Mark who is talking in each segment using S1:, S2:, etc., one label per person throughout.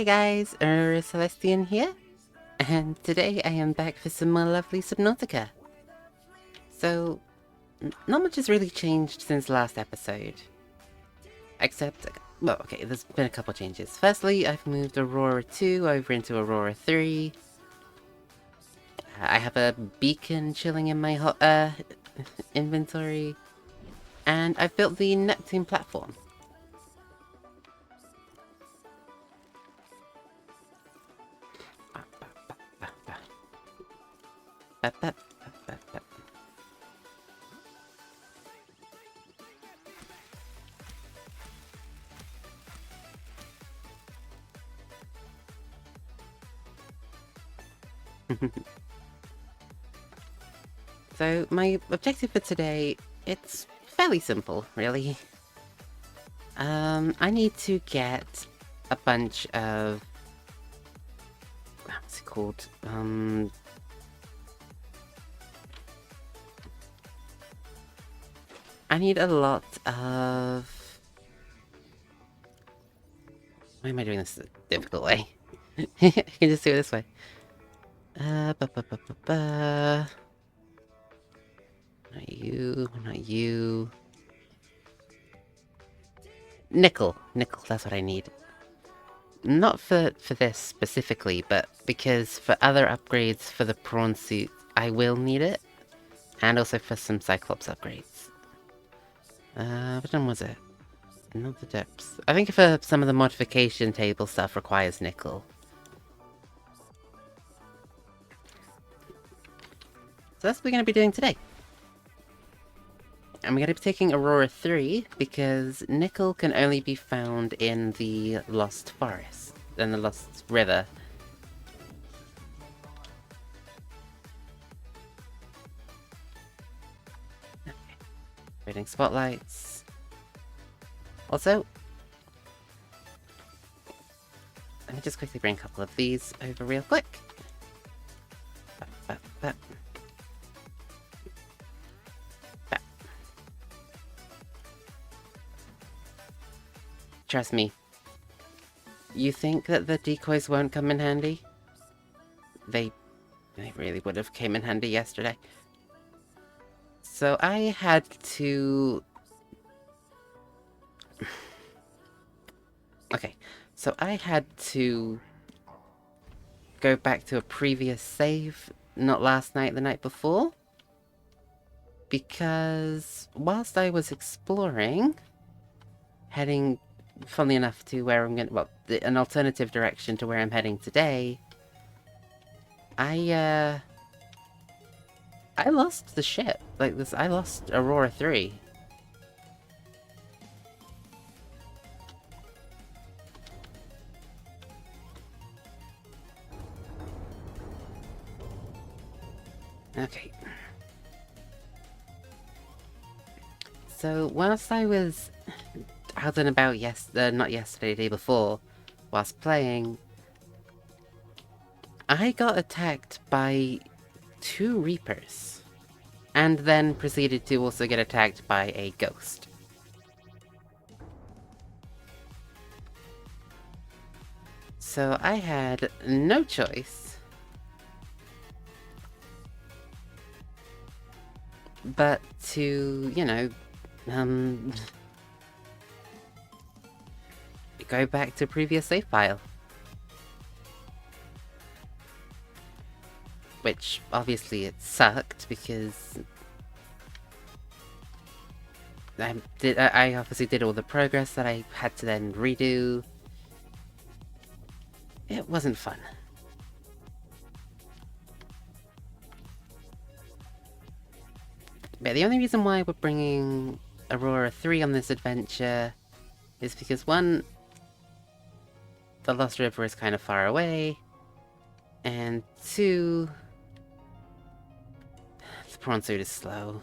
S1: Hey guys, Celestian here, and today I am back for some more lovely Subnautica. So, not much has really changed since last episode, except, well, okay, there's been a couple changes. Firstly, I've moved Aurora 2 over into Aurora 3. I have a beacon chilling in my inventory, and I've built the Neptune platform. So my objective for today, it's fairly simple, really. I need to get a bunch of... what's it called? I need a lot of... Why am I doing this the difficult way? I can just do it this way. Not you, not you. Nickel, that's what I need. Not for this specifically, but because for other upgrades for the prawn suit, I will need it. And also for some Cyclops upgrades. Which one was it? Not the depths. I think for some of the modification table stuff requires nickel. So that's what we're going to be doing today. And we're going to be taking Aurora 3 because nickel can only be found in the Lost Forest, in the Lost River. Okay. Rating spotlights. Also, let me just quickly bring a couple of these over real quick. Trust me. You think that the decoys won't come in handy? They really would have came in handy yesterday. So I had to... Okay, so I had to go back to a previous save, not last night, the night before. Because whilst I was exploring, heading, funnily enough, to where I'm going to, well, an alternative direction to where I'm heading today, I lost the ship. Like this, I lost Aurora 3. Okay. So, whilst I was out and about not yesterday, the day before, whilst playing, I got attacked by 2 Reapers. And then proceeded to also get attacked by a ghost. So I had no choice but to, you know, go back to previous save file. Which, obviously, it sucked, because I obviously did all the progress that I had to then redo. It wasn't fun. But the only reason why we're bringing Aurora 3 on this adventure is because, one, the Lost River is kind of far away, and 2, the prawn suit is slow.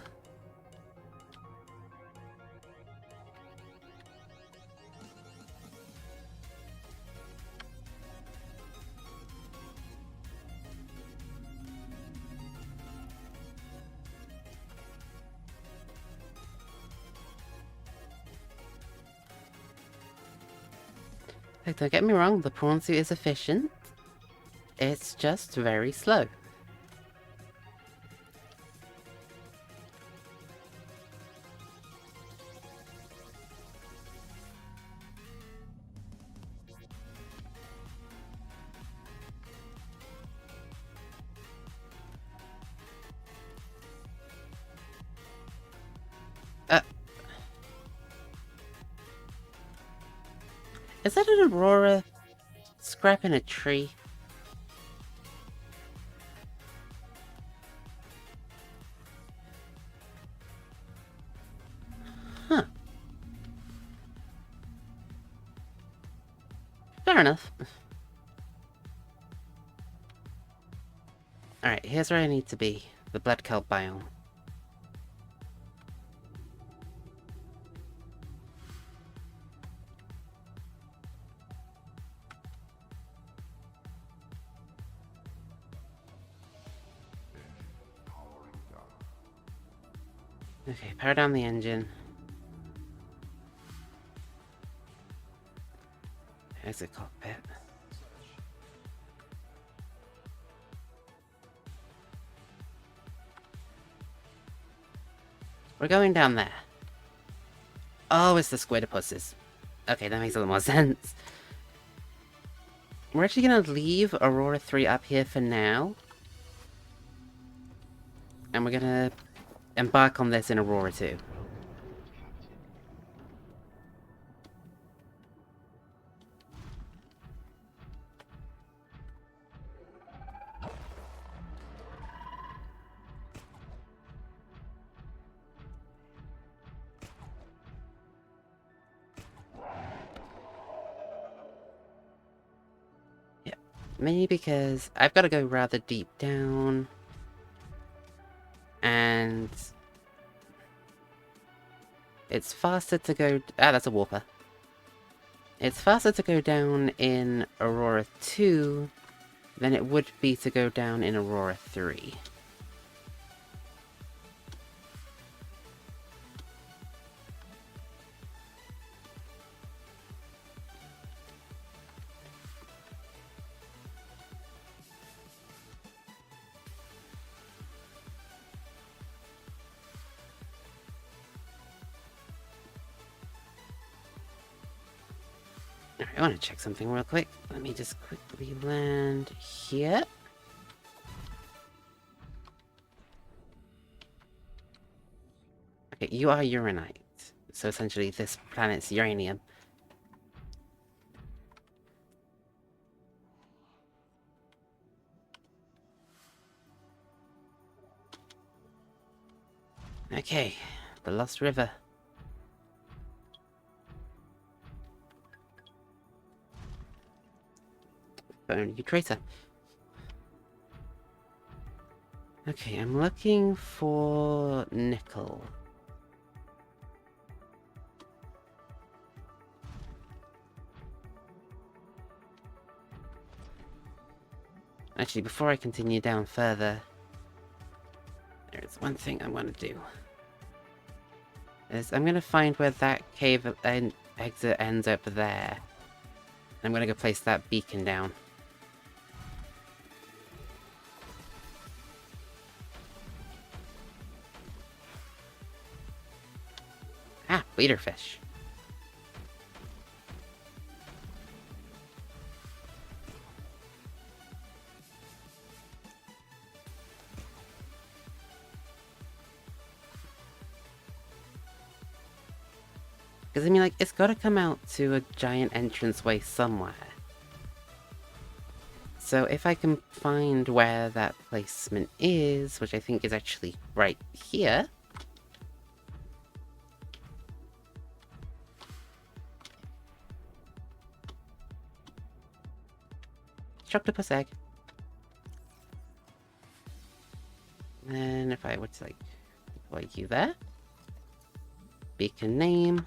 S1: Like, don't get me wrong, the prawn suit is efficient. It's just very slow. Is that an Aurora scrapping a tree? Huh. Fair enough. Alright, here's where I need to be. The blood kelp biome. Okay, power down the engine. There's the cockpit. We're going down there. Oh, it's the squidopusses. Okay, that makes a little more sense. We're actually gonna leave Aurora 3 up here for now. And we're gonna embark on this in Aurora 2. Yep. Maybe because I've got to go rather deep down. And it's faster to go... Ah, that's a warper. It's faster to go down in Aurora 2 than it would be to go down in Aurora 3. Alright, I want to check something real quick. Let me just quickly land here. Okay, you are Uranite. So essentially this planet's uranium. Okay, the Lost River. Bone you traitor. Okay, I'm looking for nickel. Actually, before I continue down further, there's one thing I want to do. Is I'm going to find where that cave exit ends up there. I'm going to go place that beacon down. Ah, leaderfish. Because, I mean, like, it's got to come out to a giant entranceway somewhere. So if I can find where that placement is, which I think is actually right here... Octopus egg. And then if I were to, like, deploy you there. Beacon name.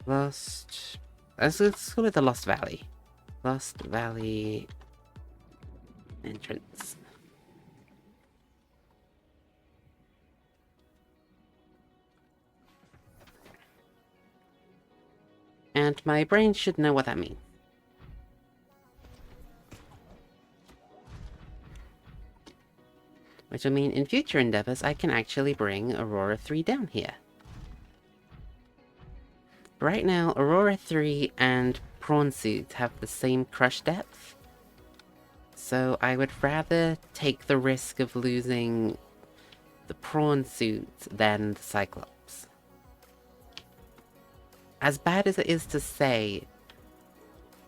S1: Lost... Let's call it the Lost Valley. Lost Valley... entrance. and my brain should know what that means. Which will mean in future endeavors, I can actually bring Aurora 3 down here. Right now, Aurora 3 and Prawn Suit have the same crush depth, so I would rather take the risk of losing the Prawn Suit than the Cyclops. As bad as it is to say,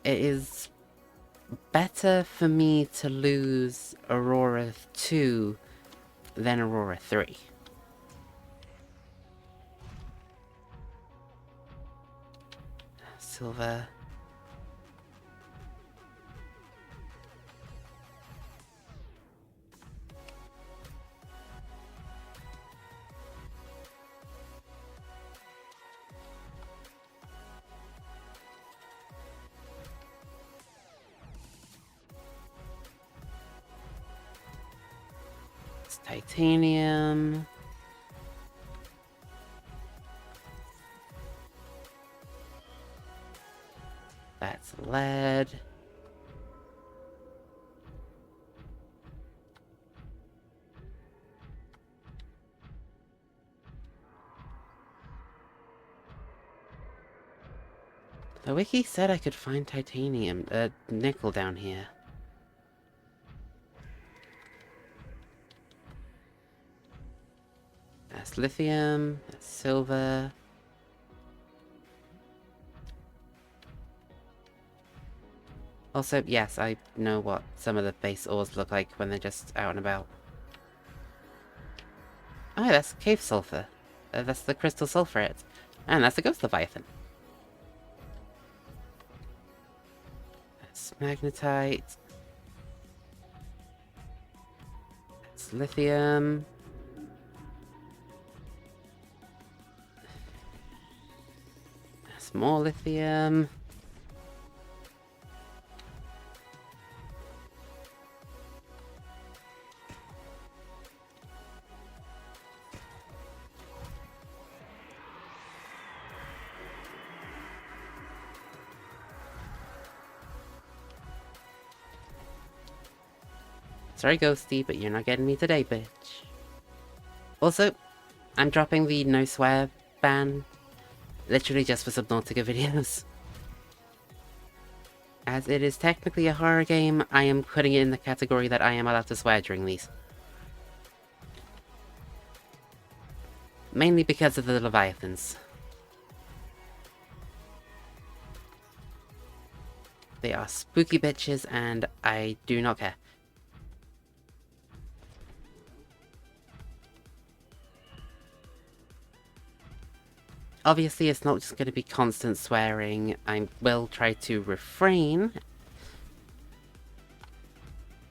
S1: it is better for me to lose Aurora 2 than Aurora 3. Silver. It's titanium. That's lead. The wiki said I could find titanium, nickel down here. That's lithium, that's silver. Also, yes, I know what some of the base ores look like when they're just out and about. Oh, yeah, that's cave sulfur. That's the crystal sulfurate. And that's the ghost leviathan. That's magnetite. That's lithium. That's more lithium. Sorry, Ghosty, but you're not getting me today, bitch. Also, I'm dropping the no swear ban, literally just for Subnautica videos. As it is technically a horror game, I am putting it in the category that I am allowed to swear during these. Mainly because of the Leviathans. They are spooky bitches, and I do not care. Obviously, it's not just going to be constant swearing. I will try to refrain.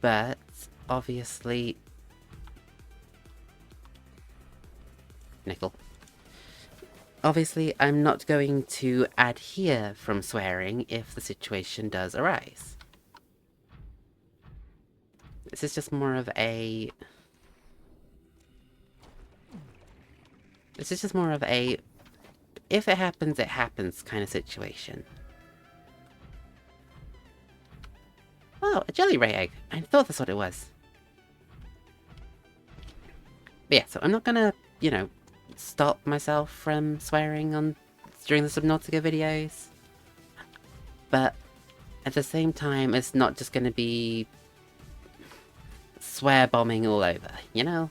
S1: But, obviously... Nickel. Obviously, I'm not going to adhere from swearing if the situation does arise. This is just more of a... This is just more of a... If it happens kind of situation. Oh, a jelly ray egg. I thought that's what it was. But yeah, so I'm not gonna, you know, stop myself from swearing during the Subnautica videos. But at the same time, it's not just gonna be swear bombing all over, you know?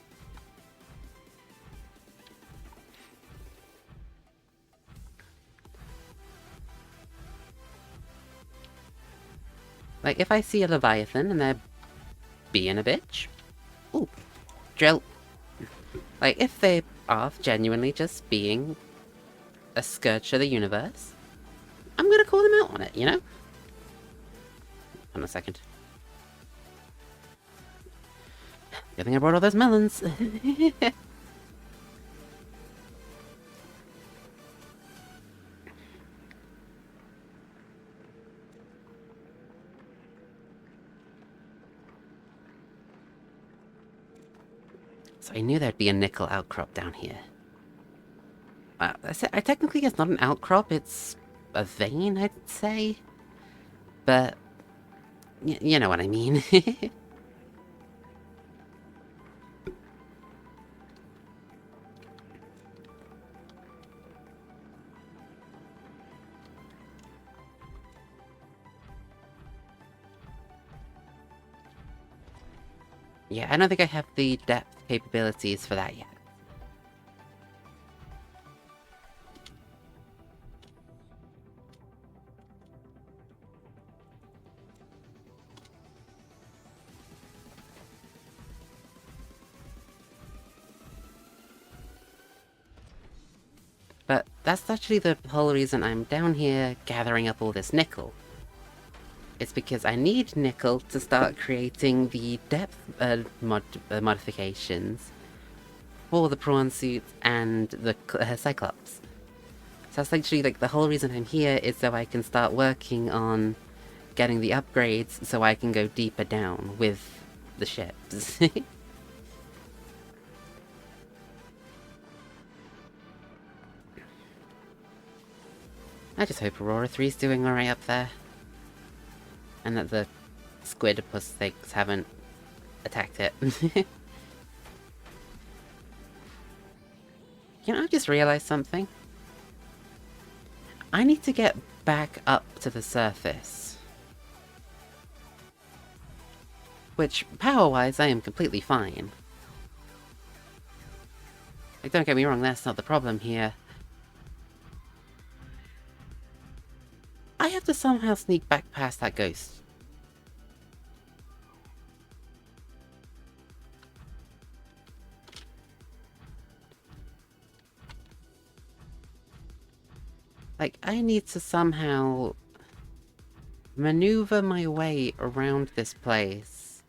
S1: Like, if I see a Leviathan and they're being a bitch, ooh, drill. Like, if they are genuinely just being a scourge of the universe, I'm gonna call them out on it, you know? Hold on a second. Good thing I brought all those melons. So I knew there'd be a nickel outcrop down here. I technically it's not an outcrop, it's a vein, I'd say. But, you know what I mean. Yeah, I don't think I have the depth capabilities for that yet. But that's actually the whole reason I'm down here gathering up all this nickel. It's because I need nickel to start creating the depth modifications for the prawn suit and the Cyclops. So that's actually like the whole reason I'm here is so I can start working on getting the upgrades so I can go deeper down with the ships. I just hope Aurora 3's doing alright up there. And that the squid-plus things haven't attacked it. You know, I just realized something. I need to get back up to the surface. Which, power-wise, I am completely fine. Like, don't get me wrong, that's not the problem here. I have to somehow sneak back past that ghost. Like, I need to somehow maneuver my way around this place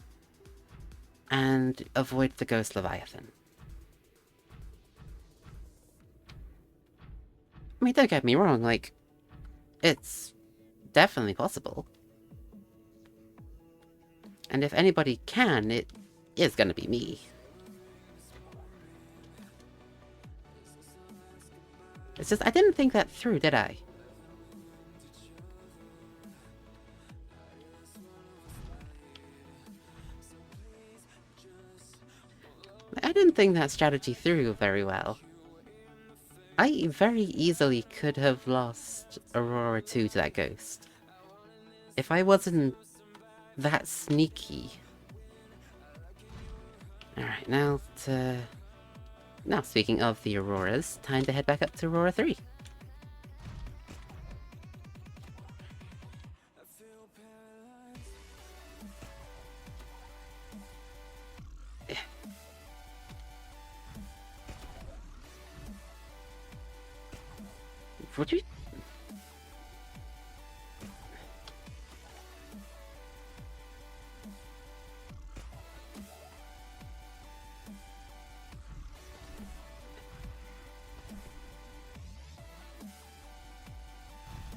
S1: and avoid the Ghost Leviathan. I mean, don't get me wrong, like, it's definitely possible. And if anybody can, it is gonna be me. It's just, I didn't think that through, did I? I didn't think that strategy through very well. I very easily could have lost Aurora 2 to that ghost. If I wasn't that sneaky. Alright, now to... Now, speaking of the Auroras, time to head back up to Aurora 3. Would you...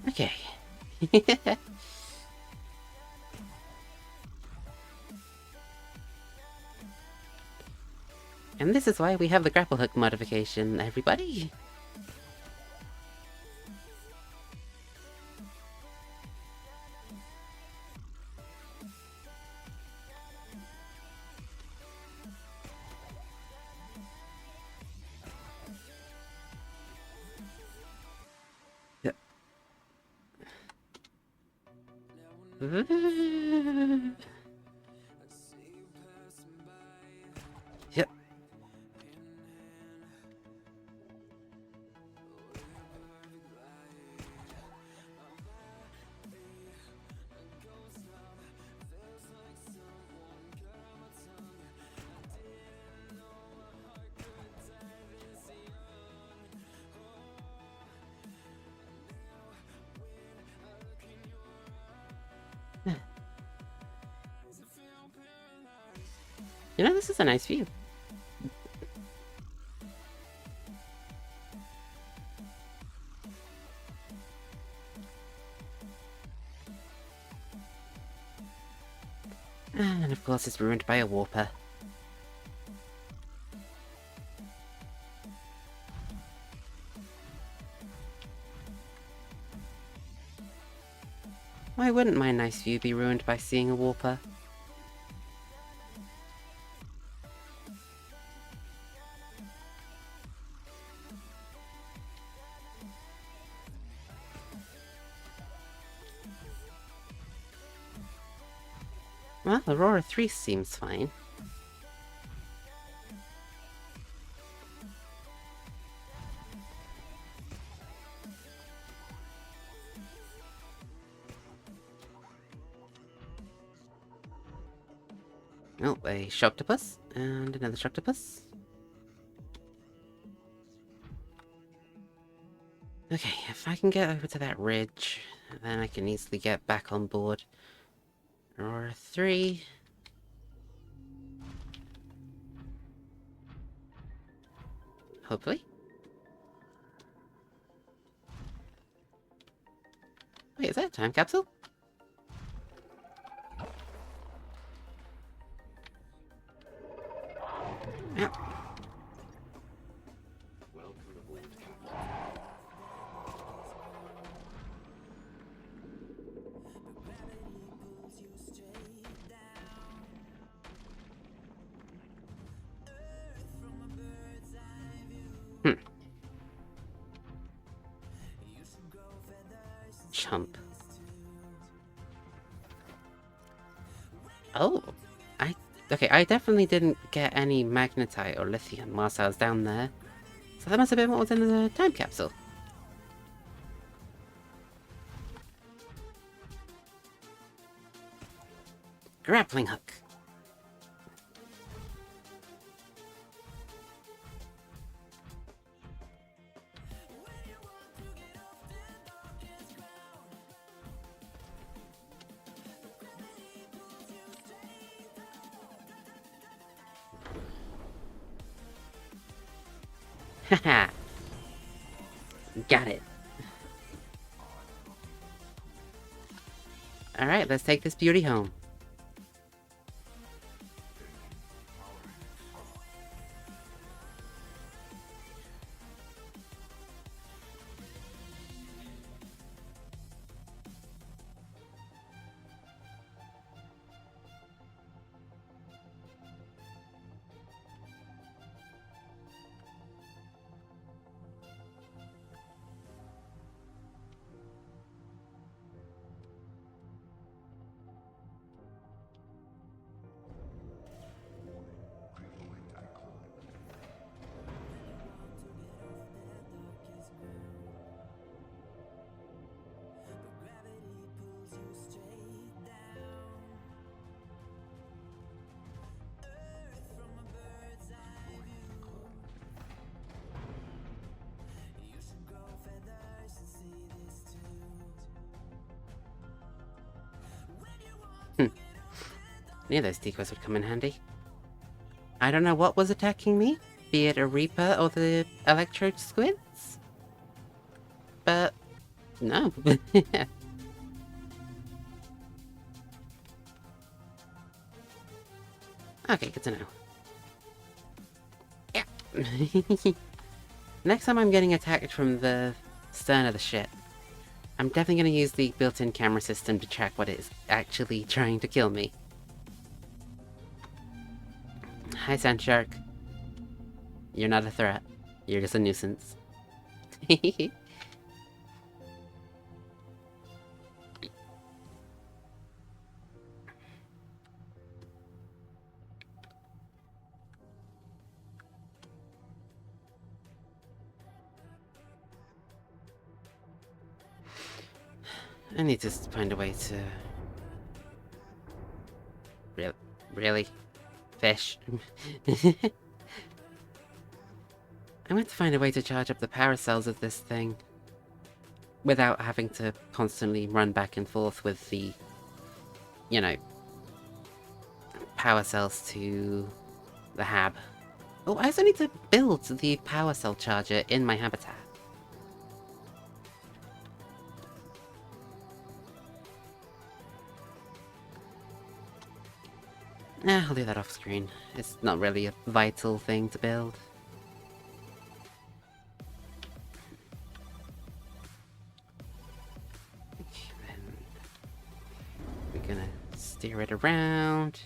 S1: Okay. And this is why we have the grapple hook modification, everybody. Yep. Yep. You know, this is a nice view. And of course it's ruined by a warper. I wouldn't mind nice view be ruined by seeing a warper. Well, Aurora 3 seems fine. Oh, a Shoctopus, and another Shoctopus. Okay, if I can get over to that ridge, then I can easily get back on board. Aurora 3. Hopefully. Wait, is that a time capsule? Yeah. Chump. Oh, okay, I definitely didn't get any magnetite or lithium whilst I was down there. So that must have been what was in the time capsule. Grappling hook. Haha. Got it. Alright, let's take this beauty home. Knew those decoys would come in handy. I don't know what was attacking me, be it a Reaper or the Electrode Squids. But, no. Okay, good to know. Yeah. Next time I'm getting attacked from the stern of the ship, I'm definitely going to use the built-in camera system to track what it is actually trying to kill me. Hi, Sand Shark. You're not a threat. You're just a nuisance. I need to find a way to... Really? Fish? I want to find a way to charge up the power cells of this thing without having to constantly run back and forth with the, you know, power cells to the hab. Oh, I also need to build the power cell charger in my habitat. I'll do that off screen. It's not really a vital thing to build. Clear it around.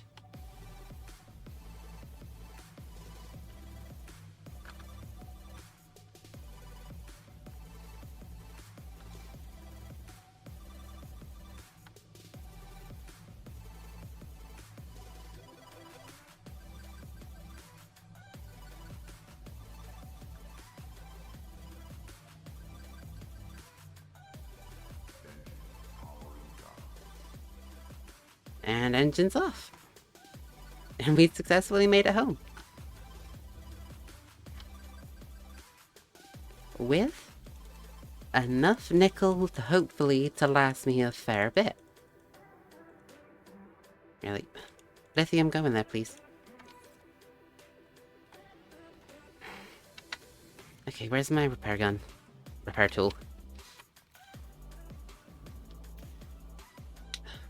S1: And engines off. And we successfully made it home. With enough nickel to hopefully to last me a fair bit. Really? Lithium, go in there, please. Okay, where's my repair gun? Repair tool.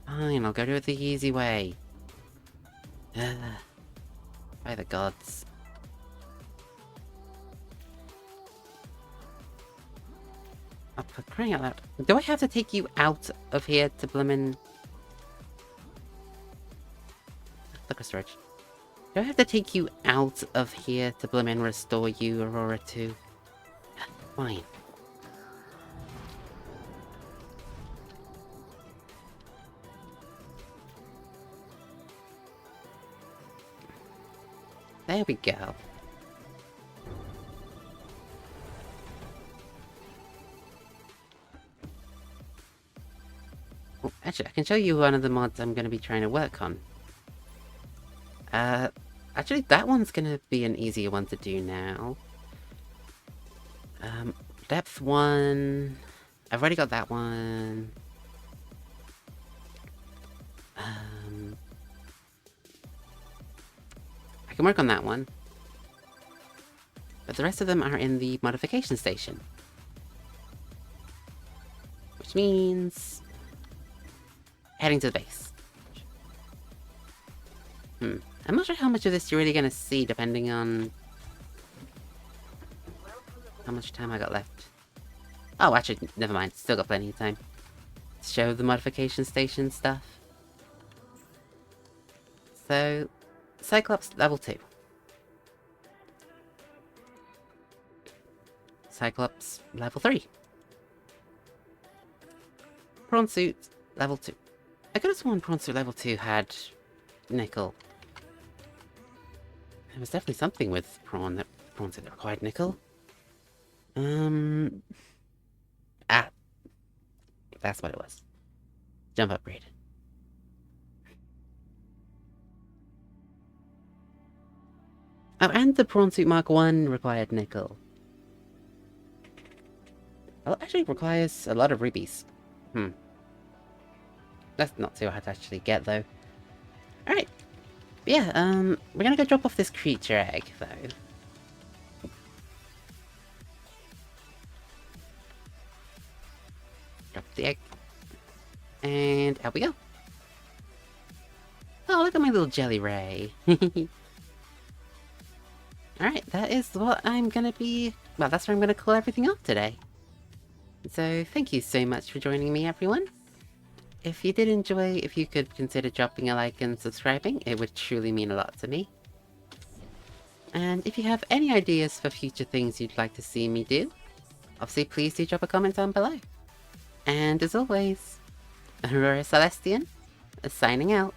S1: Fine, I'll go do it the easy way. By the gods. Oh, for crying out loud. Do I have to take you out of here to blimmin'... Liquor storage. Do I have to take you out of here to blimmin' restore you, Aurora 2? Fine. There we go. Oh, actually, I can show you one of the mods I'm going to be trying to work on. Actually, that one's going to be an easier one to do now. Depth 1... I've already got that one. I can work on that one. But the rest of them are in the modification station. Which means... heading to the base. I'm not sure how much of this you're really going to see, depending on... how much time I got left. Oh, actually, never mind. Still got plenty of time. To show the modification station stuff. So... Cyclops level 2. Cyclops level 3. Prawn suit level 2. I could have sworn prawn suit level 2 had nickel. There was definitely something with prawn suit that required nickel. Ah. That's what it was. Jump upgrade. Oh, and the prawn suit Mark 1 required nickel. Well, it actually requires a lot of rubies. That's not too hard to actually get, though. Alright. Yeah, we're gonna go drop off this creature egg, though. Drop the egg. And out we go. Oh, look at my little jelly ray. Alright, that is what I'm gonna be... well, that's where I'm gonna call everything off today. So, thank you so much for joining me, everyone. If you did enjoy, if you could consider dropping a like and subscribing, it would truly mean a lot to me. And if you have any ideas for future things you'd like to see me do, obviously please do drop a comment down below. And as always, Aurora Celestian, signing out.